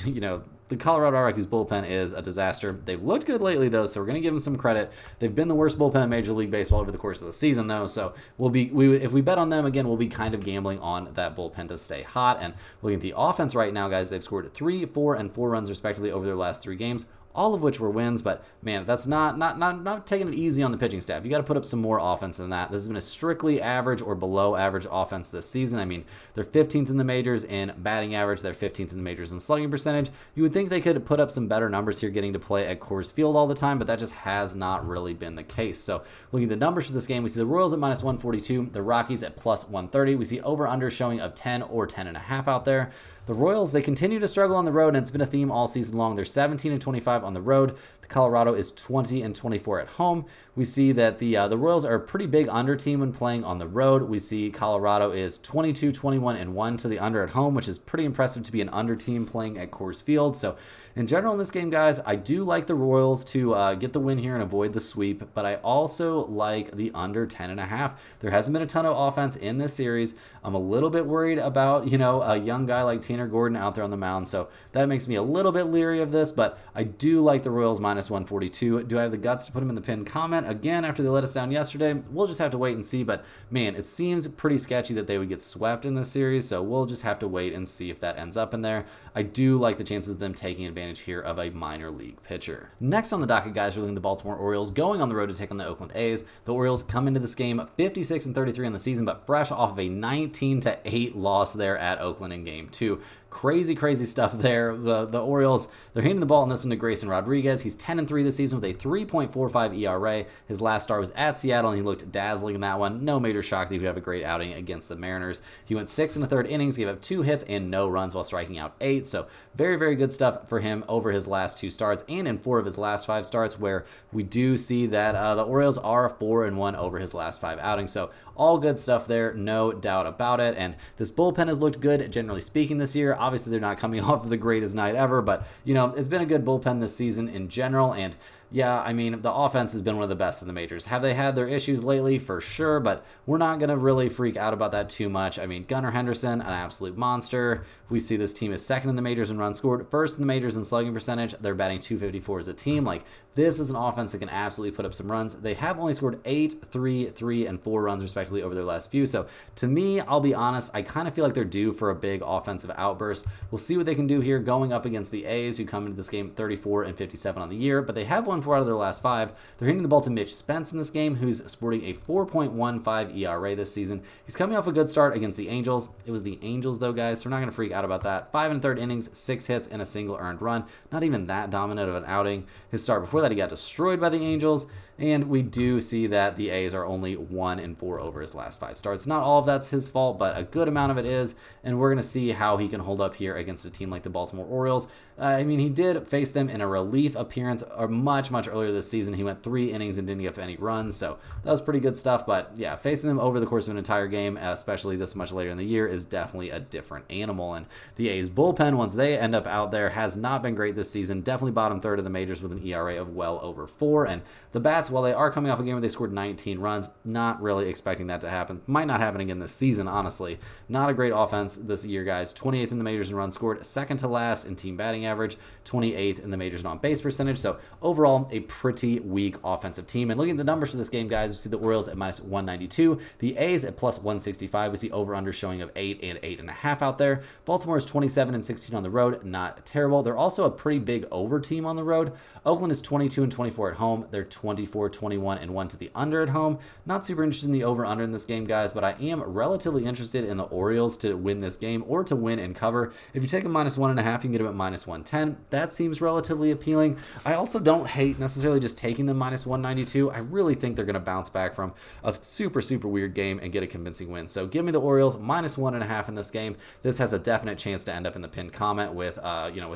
you know, the Colorado Rockies bullpen is a disaster. They've looked good lately, though, so we're going to give them some credit. They've been the worst bullpen in Major League Baseball over the course of the season, though, so if we bet on them, again, we'll be kind of gambling on that bullpen to stay hot. And looking at the offense right now, guys, they've scored 3, 4, and 4 runs respectively over their last 3 games, all of which were wins, but man, that's not taking it easy on the pitching staff. You got to put up some more offense than that. This has been a strictly average or below average offense this season. I mean, they're 15th in the majors in batting average. They're 15th in the majors in slugging percentage. You would think they could put up some better numbers here getting to play at Coors Field all the time, but that just has not really been the case. So looking at the numbers for this game, we see the Royals at minus 142, the Rockies at plus 130. We see over-under showing of 10 or 10.5 out there. The Royals, they continue to struggle on the road, and it's been a theme all season long. They're 17-25 on the road. The Colorado is 20-24 at home. We see that the Royals are a pretty big under team when playing on the road. We see Colorado is 22-21-1 to the under at home, which is pretty impressive to be an under team playing at Coors Field. So in general in this game, guys, I do like the Royals to get the win here and avoid the sweep, but I also like the under 10.5. There hasn't been a ton of offense in this series. I'm a little bit worried about, you know, a young guy like Tanner Gordon out there on the mound, so that makes me a little bit leery of this, but I do like the Royals minus 142. Do I have the guts to put them in the pinned comment? Again, after they let us down yesterday, we'll just have to wait and see, but man, it seems pretty sketchy that they would get swept in this series, so we'll just have to wait and see if that ends up in there. I do like the chances of them taking advantage here of a minor league pitcher. Next on the docket, guys, we're looking at the Baltimore Orioles going on the road to take on the Oakland A's. The Orioles come into this game 56-33 on the season, but fresh off of a 19-8 loss there at Oakland in game 2. Crazy stuff there. The Orioles, they're handing the ball in this one to Grayson Rodriguez. He's 10-3 this season with a 3.45 ERA. His last start was at Seattle, and he looked dazzling in that one. No major shock that he would have a great outing against the Mariners. He went 6 1/3 innings, gave up 2 hits and no runs while striking out 8. So very good stuff for him over his last 2 starts and in 4 of his last 5 starts, where we do see that the Orioles are 4-1 over his last 5 outings. So all good stuff there, no doubt about it. And this bullpen has looked good, generally speaking, this year. Obviously, they're not coming off of the greatest night ever, but, it's been a good bullpen this season in general, and yeah, I mean, the offense has been one of the best in the majors. Have they had their issues lately? For sure, but we're not going to really freak out about that too much. I mean, Gunnar Henderson, an absolute monster. We see this team is second in the majors in runs scored, first in the majors in slugging percentage. They're batting .254 as a team. Like, this is an offense that can absolutely put up some runs. They have only scored 8, 3, 3, and 4 runs respectively over their last few. So to me, I'll be honest, I kind of feel like they're due for a big offensive outburst. We'll see what they can do here going up against the A's, who come into this game 34 and 57 on the year, but they have won 4 out of their last 5. They're hitting the ball to Mitch Spence in this game, who's sporting a 4.15 ERA this season. He's coming off a good start against the Angels. It was the Angels though, guys, so we're not going to freak out about that. 5 1/3 innings, 6 hits, and a single earned run. Not even that dominant of an outing. His start before that, he got destroyed by the Angels. And we do see that the A's are only 1-4 over his last 5 starts. Not all of that's his fault, but a good amount of it is. And we're going to see how he can hold up here against a team like the Baltimore Orioles. I mean, he did face them in a relief appearance much earlier this season. He went 3 innings and didn't give any runs, so that was pretty good stuff. But yeah, facing them over the course of an entire game, especially this much later in the year, is definitely a different animal. And the A's bullpen, once they end up out there, has not been great this season. Definitely bottom third of the majors with an ERA of well over 4. And the Bats, while they are coming off a game where they scored 19 runs, not really expecting that to happen. Might not happen again this season, honestly. Not a great offense this year, guys. 28th in the majors in runs scored, second to last in team batting average, 28th in the majors in on-base percentage. So overall, a pretty weak offensive team. And looking at the numbers for this game, guys, we see the Orioles at -192, the A's at +165. We see over-under showing of 8 and 8.5 out there. Baltimore is 27 and 16 on the road, not terrible. They're also a pretty big over team on the road. Oakland is 22 and 24 at home. They're 24, 21, and 1 to the under at home. Not super interested in the over-under in this game, guys, but I am relatively interested in the Orioles to win this game or to win and cover. If you take a -1.5, you can get them at -110. That seems relatively appealing. I also don't hate necessarily just taking them -192. I really think they're going to bounce back from a super weird game and get a convincing win. So give me the Orioles -1.5 in this game. This has a definite chance to end up in the pinned comment with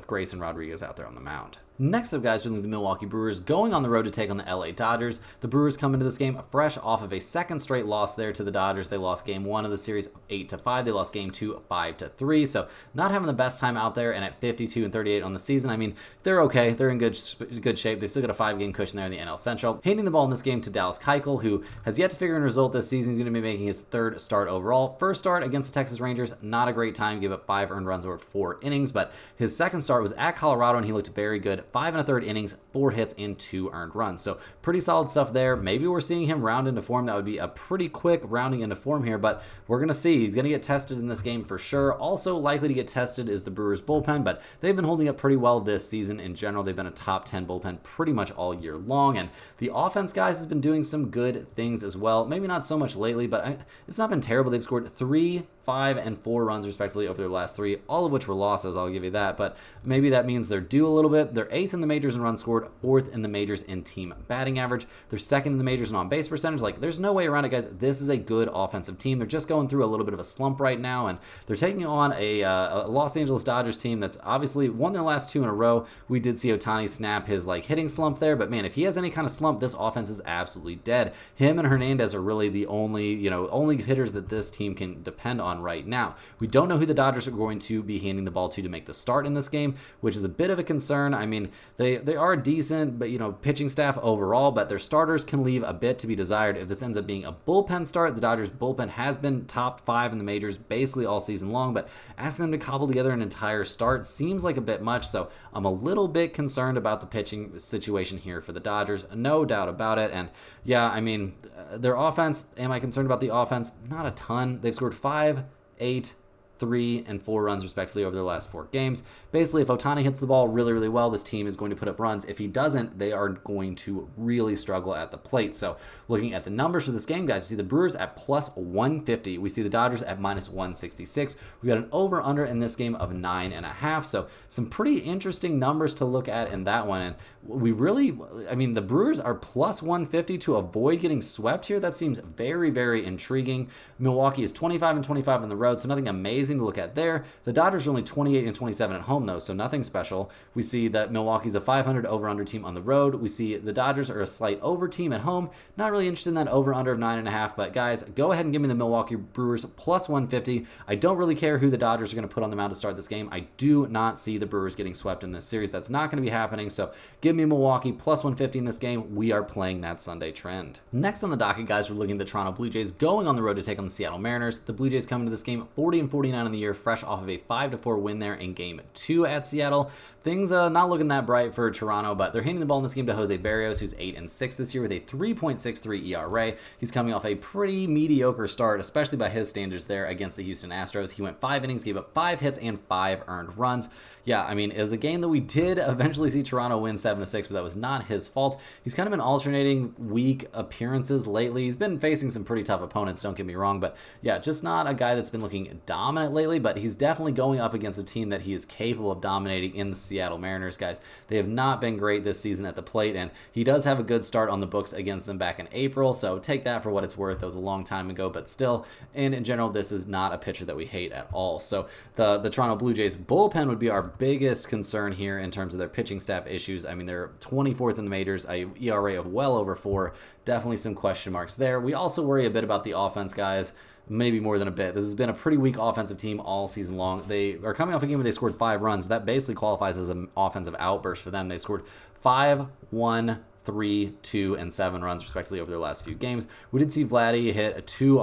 Grayson Rodriguez out there on the mound. Next up, guys, we're looking at the Milwaukee Brewers going on the road to take on the LA Dodgers. The Brewers come into this game fresh off of a second straight loss there to the Dodgers. They lost game 1 of the series 8-5. They lost game 2 5-3. So not having the best time out there, and at 52 and 38 on the season, I mean, they're okay. They're in good shape. They've still got a 5-game cushion there in the NL Central. Handing the ball in this game to Dallas Keuchel, who has yet to figure in a result this season. He's going to be making his 3rd start overall. First start against the Texas Rangers, not a great time. Gave up 5 earned runs over 4 innings, but his second start was at Colorado, and he looked very good. 5 1/3 innings, 4 hits, and 2 earned runs. So pretty solid stuff there. Maybe we're seeing him round into form. That would be a pretty quick rounding into form here, but we're going to see. He's going to get tested in this game for sure. Also likely to get tested is the Brewers bullpen, but they've been holding up pretty well this season in general. They've been a top 10 bullpen pretty much all year long, and the offense, guys, has been doing some good things as well. Maybe not so much lately, but it's not been terrible. They've scored 3, 5, and 4 runs respectively over their last 3, all of which were losses, I'll give you that, but maybe that means they're due a little bit. They're 8th in the majors in runs scored, 4th in the majors in team batting average. They're 2nd in the majors in on-base percentage. Like, there's no way around it, guys. This is a good offensive team. They're just going through a little bit of a slump right now, and they're taking on a Los Angeles Dodgers team that's obviously won their last 2 in a row. We did see Ohtani snap his hitting slump there, but man, if he has any kind of slump, this offense is absolutely dead. Him and Hernandez are really the only hitters that this team can depend on right now. We don't know who the Dodgers are going to be handing the ball to make the start in this game, which is a bit of a concern. I mean, they are decent, but pitching staff overall, but their starters can leave a bit to be desired if this ends up being a bullpen start. The Dodgers bullpen has been top 5 in the majors basically all season long, but asking them to cobble together an entire start seems like a bit much, so I'm a little bit concerned about the pitching situation here for the Dodgers, no doubt about it. And yeah, I mean, their offense, am I concerned about the offense? Not a ton. They've scored 5, 8, 3, and 4 runs respectively over their last 4 games. Basically, if Ohtani hits the ball really well, this team is going to put up runs. If he doesn't, they are going to really struggle at the plate. So looking at the numbers for this game, guys, you see the Brewers at +150. We see the Dodgers at -166. We got an over-under in this game of 9.5. So some pretty interesting numbers to look at in that one. And the Brewers are +150 to avoid getting swept here. That seems very intriguing. Milwaukee is 25 and 25 on the road, so nothing amazing amazing to look at there. The Dodgers are only 28 and 27 at home, though, so nothing special. We see that Milwaukee's a 500 over-under team on the road. We see the Dodgers are a slight over team at home. Not really interested in that over-under of 9.5, but guys, go ahead and give me the Milwaukee Brewers plus 150. I don't really care who the Dodgers are going to put on the mound to start this game. I do not see the Brewers getting swept in this series. That's not going to be happening, so give me Milwaukee plus 150 in this game. We are playing that Sunday trend. Next on the docket, guys, we're looking at the Toronto Blue Jays going on the road to take on the Seattle Mariners. The Blue Jays come into this game 40 and 49 on the year, fresh off of a 5-4 win there in Game 2 at Seattle. Things not looking that bright for Toronto, but they're handing the ball in this game to Jose Barrios, who's 8 and 6 this year with a 3.63 ERA. He's coming off a pretty mediocre start, especially by his standards there against the Houston Astros. He went 5 innings, gave up 5 hits and 5 earned runs. Yeah, I mean, it was a game that we did eventually see Toronto win 7-6, but that was not his fault. He's kind of been alternating weak appearances lately. He's been facing some pretty tough opponents, don't get me wrong, but yeah, just not a guy that's been looking dominant lately, but he's definitely going up against a team that he is capable of dominating in the Seattle Mariners, guys. They have not been great this season at the plate, and he does have a good start on the books against them back in April, so take that for what it's worth. That was a long time ago, but still, and in general, this is not a pitcher that we hate at all. So the Toronto Blue Jays bullpen would be our biggest concern here in terms of their pitching staff issues. I mean, they're 24th in the majors, a ERA of well over 4. Definitely some question marks there. We also worry a bit about the offense, guys. Maybe more than a bit. This has been a pretty weak offensive team all season long. They are coming off a game where they scored 5 runs, but that basically qualifies as an offensive outburst for them. They scored 5, 1, 3, 2, and 7 runs respectively over their last few games. We did see Vladdy get 2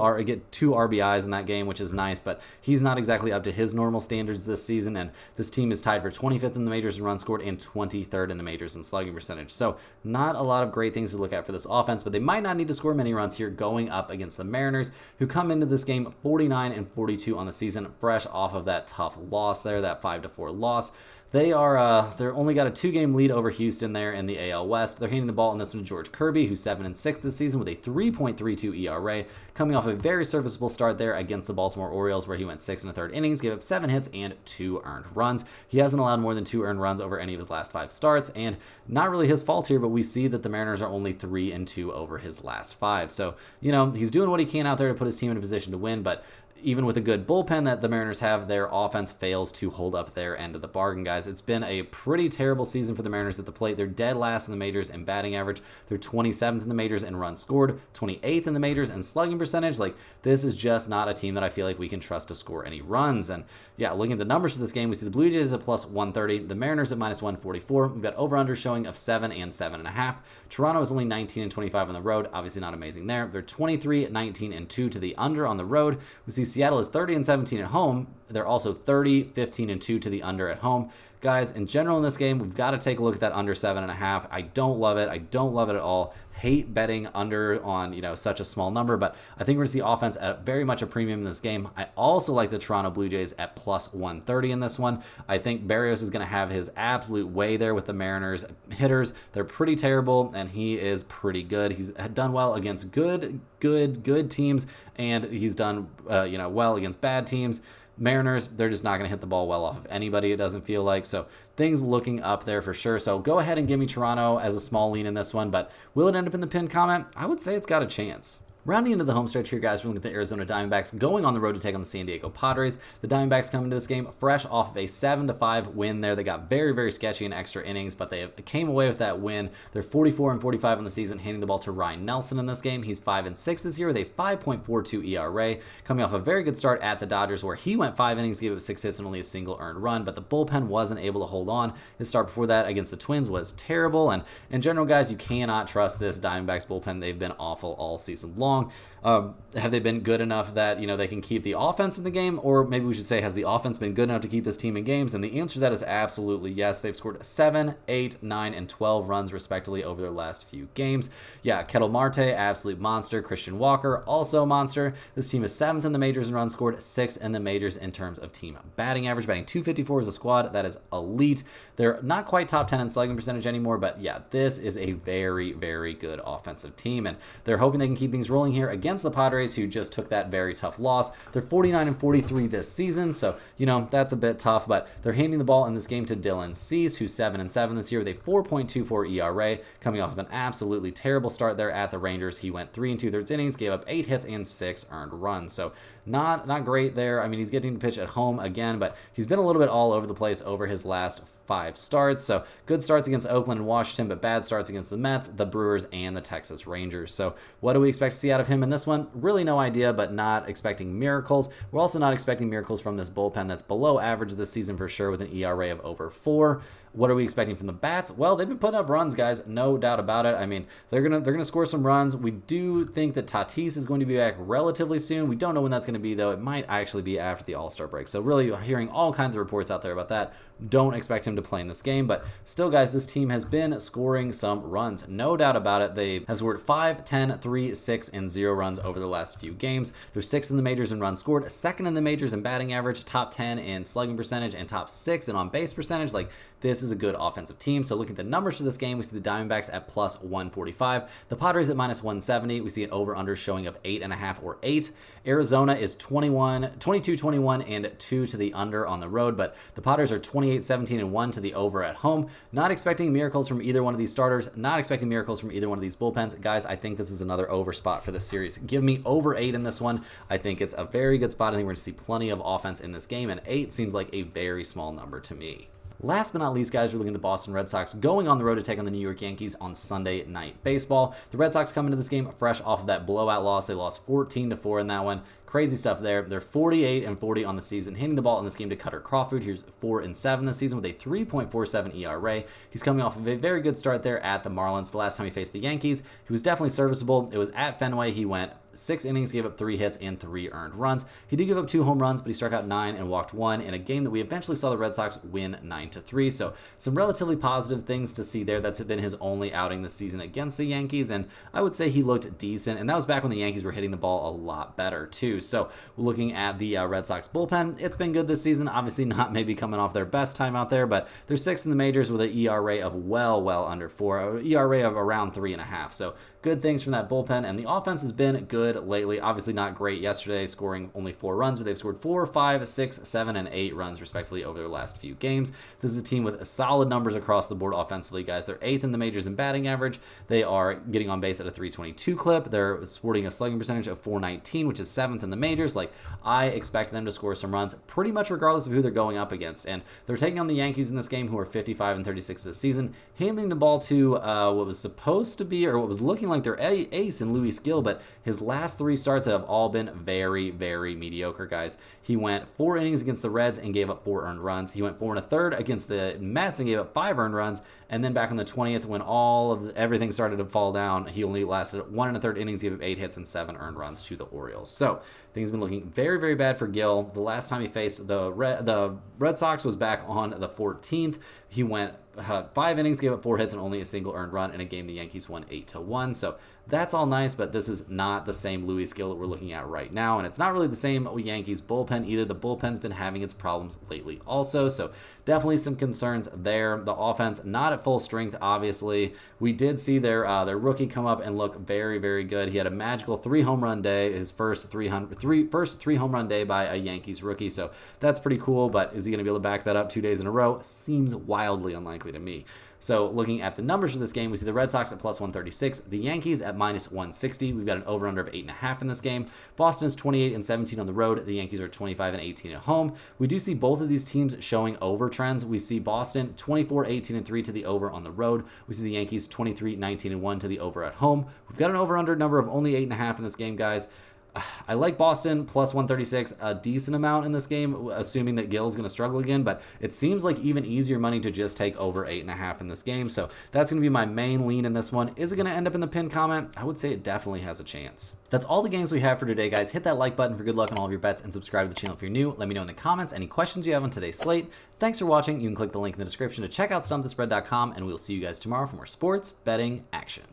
RBIs in that game, which is nice, but he's not exactly up to his normal standards this season, and this team is tied for 25th in the majors in runs scored and 23rd in the majors in slugging percentage. So not a lot of great things to look at for this offense, but they might not need to score many runs here going up against the Mariners, who come into this game 49 and 42 on the season, fresh off of that tough loss there, that 5-4 loss. They're only got a 2-game lead over Houston there in the AL West. They're handing the ball in this one to George Kirby, who's 7 and 6 this season with a 3.32 ERA, coming off a very serviceable start there against the Baltimore Orioles, where he went 6 1/3 innings, gave up 7 hits and 2 earned runs. He hasn't allowed more than 2 earned runs over any of his last 5 starts, and not really his fault here, but we see that the Mariners are only 3 and 2 over his last 5. So, he's doing what he can out there to put his team in a position to win, but even with a good bullpen that the Mariners have, their offense fails to hold up their end of the bargain, guys. It's been a pretty terrible season for the Mariners at the plate. They're dead last in the majors in batting average. They're 27th in the majors in runs scored, 28th in the majors in slugging percentage. Like, this is just not a team that I feel like we can trust to score any runs. And yeah, looking at the numbers for this game, we see the Blue Jays at plus 130, the Mariners at minus 144. We've got over-under showing of 7 and 7.5. Toronto is only 19 and 25 on the road. Obviously not amazing there. They're 23, 19, and 2 to the under on the road. We see Seattle is 30 and 17 at home. They're also 30, 15, and 2 to the under at home. Guys, in general in this game, we've got to take a look at that under 7.5. I don't love it. I don't love it at all. Hate betting under on, such a small number, but I think we're going to see offense at very much a premium in this game. I also like the Toronto Blue Jays at plus 130 in this one. I think Barrios is going to have his absolute way there with the Mariners hitters. They're pretty terrible, and he is pretty good. He's done well against good teams, and he's done, well against bad teams. Mariners, they're just not going to hit the ball well off of anybody, it doesn't feel like. So things looking up there for sure. So go ahead and give me Toronto as a small lean in this one. But will it end up in the pinned comment? I would say it's got a chance. Rounding into the home stretch here, guys, we're looking at the Arizona Diamondbacks going on the road to take on the San Diego Padres. The Diamondbacks come into this game fresh off of a 7-5 win there. They got very, very sketchy in extra innings, but they came away with that win. They're 44 and 45 on the season, handing the ball to Ryan Nelson in this game. He's 5 and 6 this year with a 5.42 ERA, coming off a very good start at the Dodgers, where he went 5 innings, gave up 6 hits and only a single earned run, but the bullpen wasn't able to hold on. His start before that against the Twins was terrible, and in general, guys, you cannot trust this Diamondbacks bullpen. They've been awful all season long. Have they been good enough that, they can keep the offense in the game? Or maybe we should say, has the offense been good enough to keep this team in games? And the answer to that is absolutely yes. They've scored 7, 8, 9, and 12 runs respectively over their last few games. Yeah, Kettle Marte, absolute monster. Christian Walker, also a monster. This team is 7th in the majors in runs scored, 6th in the majors in terms of team batting average. Batting .254 as a squad. That is elite. They're not quite top 10 in slugging percentage anymore, but yeah, this is a very, very good offensive team, and they're hoping they can keep things rolling rolling here against the Padres, who just took that very tough loss. They're 49-43 this season, so, you know, that's a bit tough, but they're handing the ball in this game to Dylan Cease, who's 7-7 this year with a 4.24 ERA, coming off of an absolutely terrible start there at the Rangers. He went 3 2/3 innings, gave up 8 hits and 6 earned runs, so not great there. I mean, he's getting to pitch at home again, but he's been a little bit all over the place over his last 5 starts. So good starts against Oakland and Washington, but bad starts against the Mets, the Brewers, and the Texas Rangers. So what do we expect to see out of him in this one? Really no idea, but not expecting miracles. We're also not expecting miracles from this bullpen that's below average this season for sure, with an ERA of over 4. What are we expecting from the bats? Well, they've been putting up runs, guys, no doubt about it. I mean, they're gonna score some runs. We do think that Tatis is going to be back relatively soon. We don't know when that's going to be, though. It might actually be after the All-Star break. So really hearing all kinds of reports out there about that. Don't expect him to play in this game, but still, guys, this team has been scoring some runs. No doubt about it. They have scored 5, 10, 3, 6, and 0 runs over the last few games. They're 6th in the majors in runs scored, 2nd in the majors in batting average, top 10 in slugging percentage, and top 6 in on-base percentage. Like, this is a good offensive team. So looking at the numbers for this game, we see the Diamondbacks at plus 145, the Padres at minus 170. We see an over-under showing of 8.5 or 8. Arizona is 22-21 and 2 to the under on the road, but the Padres are 28-17 and 1 to the over at home. Not expecting miracles from either one of these starters. Not expecting miracles from either one of these bullpens. Guys, I think this is another over spot for this series. Give me over 8 in this one. I think it's a very good spot. I think we're going to see plenty of offense in this game, and 8 seems like a very small number to me. Last but not least, guys, we're looking at the Boston Red Sox going on the road to take on the New York Yankees on Sunday Night Baseball. The Red Sox come into this game fresh off of that blowout loss. They lost 14-4 in that one. Crazy stuff there. They're 48-40 on the season, hitting the ball in this game to Cutter Crawford. Here's 4-7 this season with a 3.47 ERA. He's coming off of a very good start there at the Marlins. The last time he faced the Yankees, he was definitely serviceable. It was at Fenway. He went 6 innings, gave up 3 hits and 3 earned runs. He did give up 2 home runs, but he struck out 9 and walked 1 in a game that we eventually saw the Red Sox win 9-3. So some relatively positive things to see there. That's been his only outing this season against the Yankees, and I would say he looked decent, and that was back when the Yankees were hitting the ball a lot better too. So looking at the Red Sox bullpen, it's been good this season. Obviously not maybe coming off their best time out there, but they're 6th in the majors with an ERA of well under 4, ERA of around 3.5. So good things from that bullpen, and the offense has been good lately. Obviously not great yesterday, scoring only 4 runs, but they've scored 4, 5, 6, 7, and 8 runs respectively over their last few games. This is a team with solid numbers across the board offensively, guys. They're 8th in the majors in batting average. They are getting on base at a 322 clip. They're sporting a slugging percentage of 419, which is 7th in the majors. Like, I expect them to score some runs pretty much regardless of who they're going up against, and they're taking on the Yankees in this game, who are 55-36 this season, handing the ball to what was supposed to be, or what was looking like their ace in Luis Gil, but his last 3 starts have all been very mediocre, guys. He went 4 innings against the Reds and gave up 4 earned runs. He went 4 1/3 against the Mets and gave up 5 earned runs. And then back on the 20th, when everything started to fall down, he only lasted 1 1/3 innings, gave up 8 hits and 7 earned runs to the Orioles. So things have been looking very bad for Gil. The last time he faced the Red Sox was back on the 14th. He went 5 innings, gave up 4 hits and only a single earned run in a game the Yankees won 8-1. So that's all nice, but this is not the same Luis Gil that we're looking at right now, and it's not really the same Yankees bullpen either. The bullpen's been having its problems lately also, so definitely some concerns there. The offense not at full strength, obviously. We did see their rookie come up and look very good. He had a magical 3 home run day, his first 3 home run day by a Yankees rookie, so that's pretty cool, but is he going to be able to back that up 2 days in a row? Seems wildly unlikely to me. So looking at the numbers for this game, we see the Red Sox at plus 136, the Yankees at minus 160. We've got an over-under of 8.5 in this game. Boston is 28-17 on the road. The Yankees are 25-18 at home. We do see both of these teams showing over trends. We see Boston 24-18-3 to the over on the road. We see the Yankees 23-19-1 to the over at home. We've got an over-under number of only 8.5 in this game, guys. I like Boston plus 136 a decent amount in this game, assuming that Gil's going to struggle again, but it seems like even easier money to just take over 8.5 in this game, so that's going to be my main lean in this one. Is it going to end up in the pinned comment? I would say it definitely has a chance. That's all the games we have for today, guys. Hit that like button for good luck on all of your bets and subscribe to the channel if you're new. Let me know in the comments any questions you have on today's slate. Thanks for watching. You can click the link in the description to check out stumpthespread.com, and we'll see you guys tomorrow for more sports betting action.